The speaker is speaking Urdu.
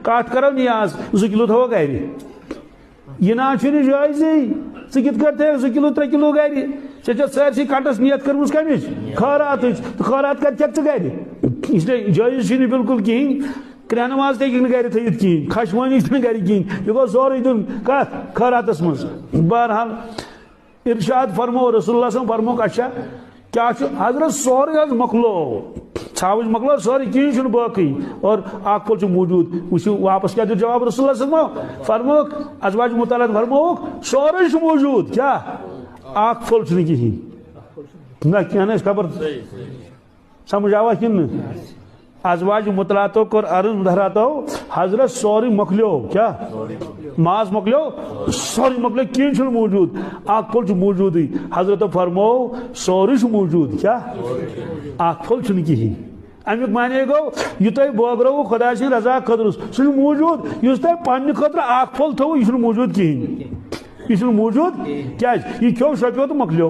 کت کرو نیاز 2 کلو تھو گھر یہ نا جائزی ثہ کت کر 2 کلو 3 کلو گھر ے سرسی کٹس نیت کرمز کمچ خیرات خیرات کر ٹھیک گھر اس لیے جائز بالکل کہین کرانہ ماز تک گھر تھت کہین خشمانی گھر کہین یہ گو سوری دن کت خیراتس مز بہرحال ارشاد فرمو رسول اللہ صلی اللہ علیہ وسلم فرمو اچھا کیا حضرت سوری مکلو ھاوچ مکلو سوری کہین باقی اور اخ پھول موجود وچو واپس کیا جواب رسول اللہ صلی اللہ علیہ وسلم فرموک ازواج مطالعہ فرموک سوری موجود کیا اخ پھول کہین نہ کیا خبر سمجھ آوا کن ازواج مطلعاتو کور عرض دہراتو حضرت سوری مکلیو کیا ماز مکلیو سوری مکلیو کین موجود اخ پھول موجود حضرت فرمو سوری موجود کیا اخ پھول کہین امیک معنی گو یہ تھی بوگرو خدا سن رضا خطر سہ موجود اس تھی پنہ خطر اخ پھول تھو یہ موجود کہین یہ موجود کیا یہ کھو شپیو تو مکلیو